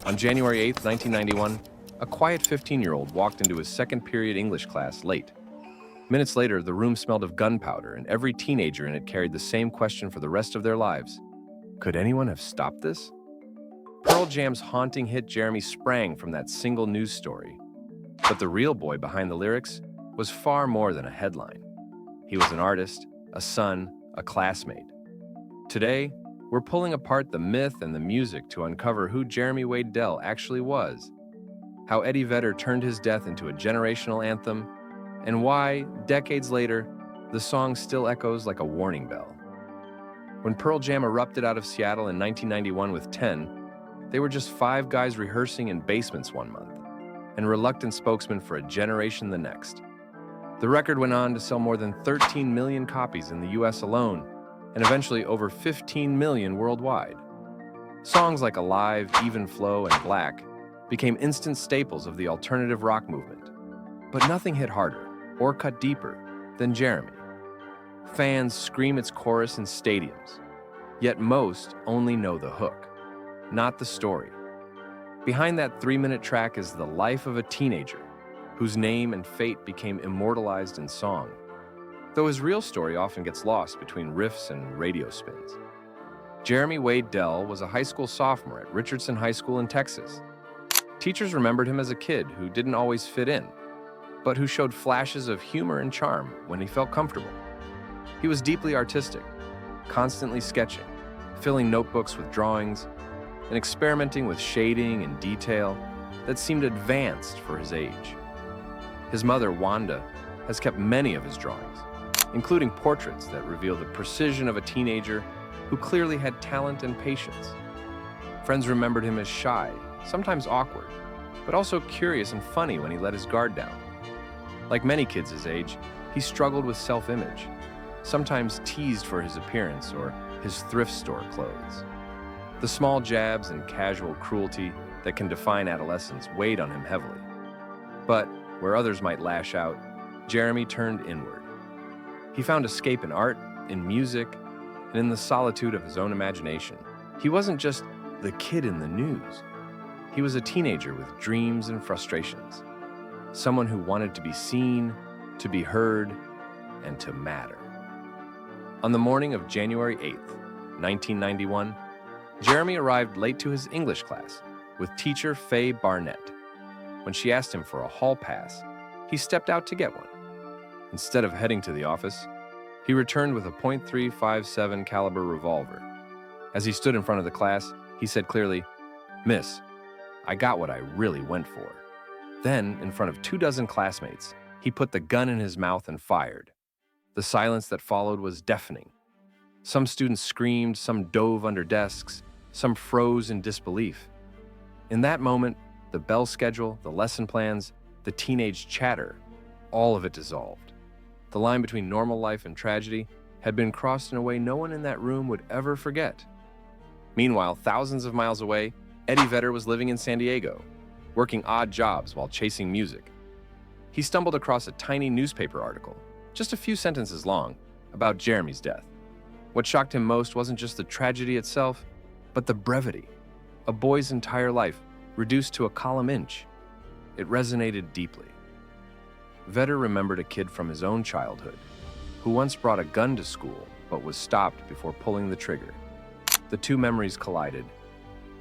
On January 8, 1991, a quiet 15-year-old walked into his second period English class late. Minutes later, the room smelled of gunpowder, and every teenager in it carried the same question for the rest of their lives. Could anyone have stopped this? Pearl Jam's haunting hit Jeremy sprang from that single news story. But the real boy behind the lyrics was far more than a headline. He was an artist, a son, a classmate. Today, we're pulling apart the myth and the music to uncover who Jeremy Wade Delle actually was, how Eddie Vedder turned his death into a generational anthem, and why, decades later, the song still echoes like a warning bell. When Pearl Jam erupted out of Seattle in 1991 with 10, they were just 5 guys rehearsing in basements one month, and reluctant spokesmen for a generation the next. The record went on to sell more than 13 million copies in the US alone, and eventually over 15 million worldwide. Songs like Alive, Even Flow, and Black became instant staples of the alternative rock movement. But nothing hit harder, or cut deeper, than Jeremy. Fans scream its chorus in stadiums, yet most only know the hook, not the story. Behind that 3-minute track is the life of a teenager whose name and fate became immortalized in song, though his real story often gets lost between riffs and radio spins. Jeremy Wade Delle was a high school sophomore at Richardson High School in Texas. Teachers remembered him as a kid who didn't always fit in, but who showed flashes of humor and charm when he felt comfortable. He was deeply artistic, constantly sketching, filling notebooks with drawings, and experimenting with shading and detail that seemed advanced for his age. His mother, Wanda, has kept many of his drawings, including portraits that reveal the precision of a teenager who clearly had talent and patience. Friends remembered him as shy, sometimes awkward, but also curious and funny when he let his guard down. Like many kids his age, he struggled with self-image, sometimes teased for his appearance or his thrift store clothes. The small jabs and casual cruelty that can define adolescence weighed on him heavily. But where others might lash out, Jeremy turned inward. He found escape in art, in music, and in the solitude of his own imagination. He wasn't just the kid in the news. He was a teenager with dreams and frustrations. Someone who wanted to be seen, to be heard, and to matter. On the morning of January 8th, 1991, Jeremy arrived late to his English class with teacher Faye Barnett. When she asked him for a hall pass, he stepped out to get one. Instead of heading to the office, he returned with a .357 caliber revolver. As he stood in front of the class, he said clearly, "Miss, I got what I really went for." Then, in front of 24 classmates, he put the gun in his mouth and fired. The silence that followed was deafening. Some students screamed, some dove under desks, some froze in disbelief. In that moment, the bell schedule, the lesson plans, the teenage chatter, all of it dissolved. The line between normal life and tragedy had been crossed in a way no one in that room would ever forget. Meanwhile, thousands of miles away, Eddie Vedder was living in San Diego, working odd jobs while chasing music. He stumbled across a tiny newspaper article, just a few sentences long, about Jeremy's death. What shocked him most wasn't just the tragedy itself, but the brevity. A boy's entire life reduced to a column inch. It resonated deeply. Vedder remembered a kid from his own childhood who once brought a gun to school but was stopped before pulling the trigger. The two memories collided,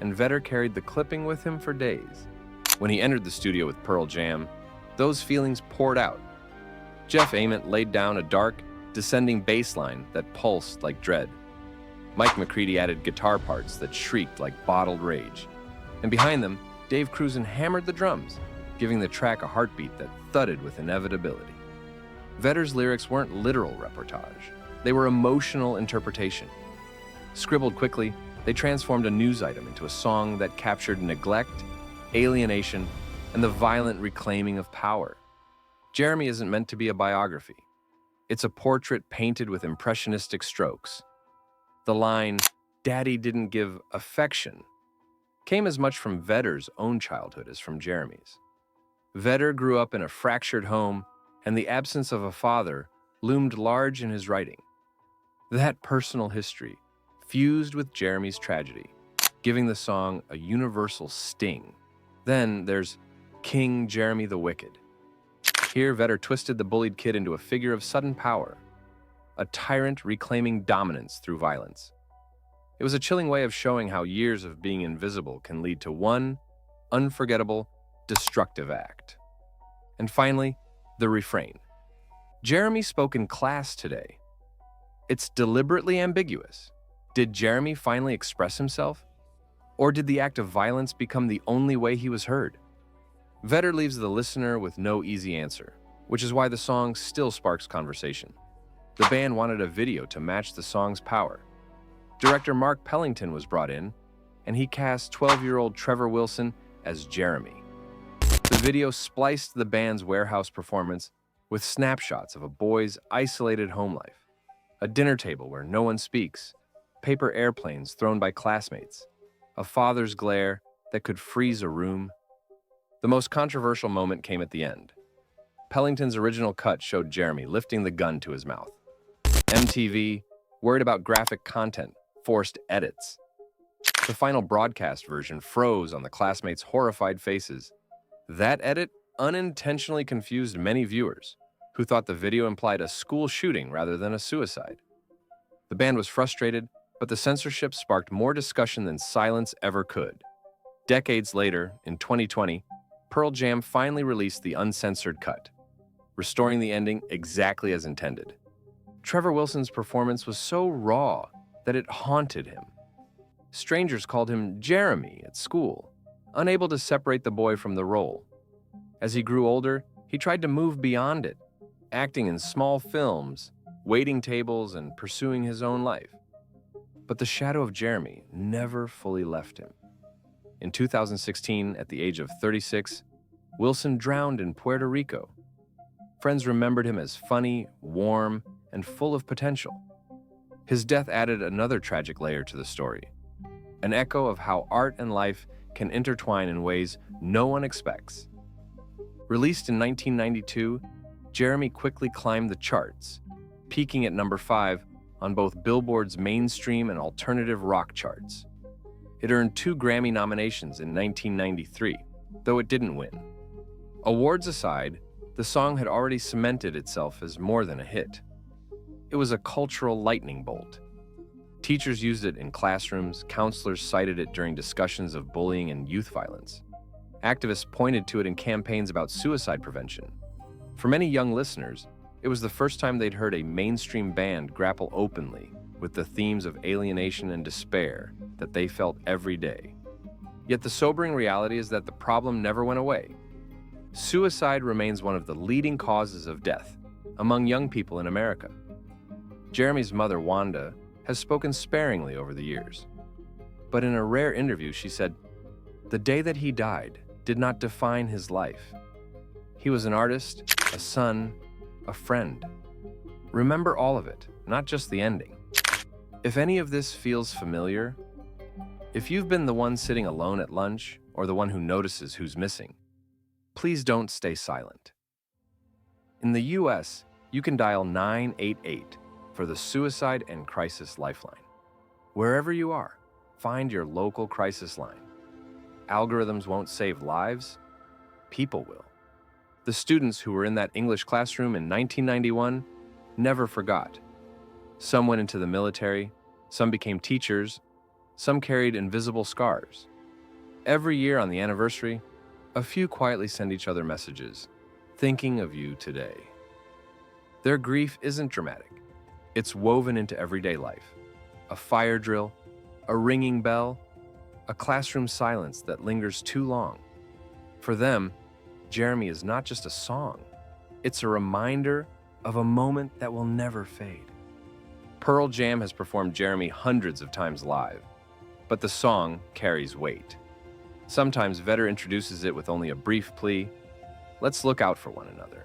and Vedder carried the clipping with him for days. When he entered the studio with Pearl Jam, those feelings poured out. Jeff Ament laid down a dark, descending bass line that pulsed like dread. Mike McCready added guitar parts that shrieked like bottled rage. And behind them, Dave Cruzen hammered the drums, giving the track a heartbeat that thudded with inevitability. Vedder's lyrics weren't literal reportage. They were emotional interpretation. Scribbled quickly, they transformed a news item into a song that captured neglect, alienation, and the violent reclaiming of power. Jeremy isn't meant to be a biography. It's a portrait painted with impressionistic strokes. The line, "Daddy didn't give affection," came as much from Vedder's own childhood as from Jeremy's. Vedder grew up in a fractured home, and the absence of a father loomed large in his writing. That personal history, fused with Jeremy's tragedy, giving the song a universal sting. Then there's King Jeremy the Wicked. Here, Vedder twisted the bullied kid into a figure of sudden power, a tyrant reclaiming dominance through violence. It was a chilling way of showing how years of being invisible can lead to one unforgettable, destructive act. And finally, the refrain. Jeremy spoke in class today. It's deliberately ambiguous. Did Jeremy finally express himself? Or did the act of violence become the only way he was heard? Vedder leaves the listener with no easy answer, which is why the song still sparks conversation. The band wanted a video to match the song's power. Director Mark Pellington was brought in, and he cast 12-year-old Trevor Wilson as Jeremy. The video spliced the band's warehouse performance with snapshots of a boy's isolated home life, a dinner table where no one speaks, paper airplanes thrown by classmates, a father's glare that could freeze a room. The most controversial moment came at the end. Pellington's original cut showed Jeremy lifting the gun to his mouth. MTV, worried about graphic content, forced edits. The final broadcast version froze on the classmates' horrified faces. That edit unintentionally confused many viewers, who thought the video implied a school shooting rather than a suicide. The band was frustrated, but the censorship sparked more discussion than silence ever could. Decades later, in 2020, Pearl Jam finally released the uncensored cut, restoring the ending exactly as intended. Trevor Wilson's performance was so raw that it haunted him. Strangers called him Jeremy at school, unable to separate the boy from the role. As he grew older, he tried to move beyond it, acting in small films, waiting tables, and pursuing his own life. But the shadow of Jeremy never fully left him. In 2016, at the age of 36, Wilson drowned in Puerto Rico. Friends remembered him as funny, warm, and full of potential. His death added another tragic layer to the story, an echo of how art and life can intertwine in ways no one expects. Released in 1992, Jeremy quickly climbed the charts, peaking at number 5 on both Billboard's mainstream and alternative rock charts. It earned 2 Grammy nominations in 1993, though it didn't win. Awards aside, the song had already cemented itself as more than a hit. It was a cultural lightning bolt. Teachers used it in classrooms, counselors cited it during discussions of bullying and youth violence. Activists pointed to it in campaigns about suicide prevention. For many young listeners, it was the first time they'd heard a mainstream band grapple openly with the themes of alienation and despair that they felt every day. Yet the sobering reality is that the problem never went away. Suicide remains one of the leading causes of death among young people in America. Jeremy's mother, Wanda, has spoken sparingly over the years. But in a rare interview, she said, "The day that he died did not define his life. He was an artist, a son, a friend. Remember all of it, not just the ending." If any of this feels familiar, if you've been the one sitting alone at lunch or the one who notices who's missing, please don't stay silent. In the US, you can dial 988 for the Suicide and Crisis Lifeline. Wherever you are, find your local crisis line. Algorithms won't save lives, people will. The students who were in that English classroom in 1991 never forgot. Some went into the military, some became teachers, some carried invisible scars. Every year on the anniversary, a few quietly send each other messages, thinking of you today. Their grief isn't dramatic. It's woven into everyday life. A fire drill, a ringing bell, a classroom silence that lingers too long. For them, Jeremy is not just a song. It's a reminder of a moment that will never fade. Pearl Jam has performed Jeremy hundreds of times live, but the song carries weight. Sometimes Vedder introduces it with only a brief plea, "Let's look out for one another."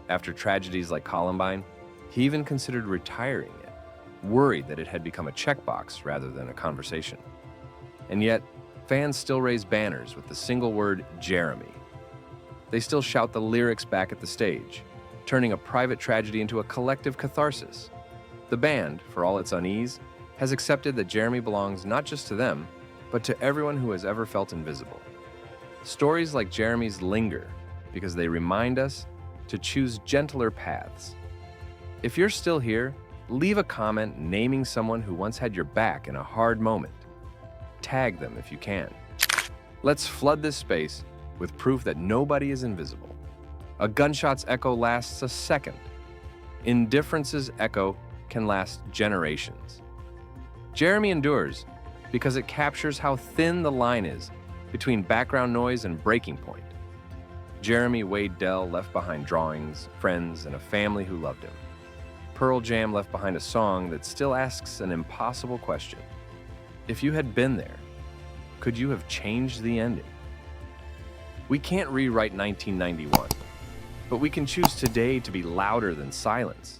After tragedies like Columbine, he even considered retiring it, worried that it had become a checkbox rather than a conversation. And yet, fans still raise banners with the single word Jeremy. They still shout the lyrics back at the stage, turning a private tragedy into a collective catharsis. The band, for all its unease, has accepted that Jeremy belongs not just to them, but to everyone who has ever felt invisible. Stories like Jeremy's linger because they remind us to choose gentler paths. If you're still here, leave a comment naming someone who once had your back in a hard moment. Tag them if you can. Let's flood this space with proof that nobody is invisible. A gunshot's echo lasts a second. Indifference's echo can last generations. Jeremy endures because it captures how thin the line is between background noise and breaking point. Jeremy Wade Delle left behind drawings, friends, and a family who loved him. Pearl Jam left behind a song that still asks an impossible question. If you had been there, could you have changed the ending? We can't rewrite 1991, but we can choose today to be louder than silence.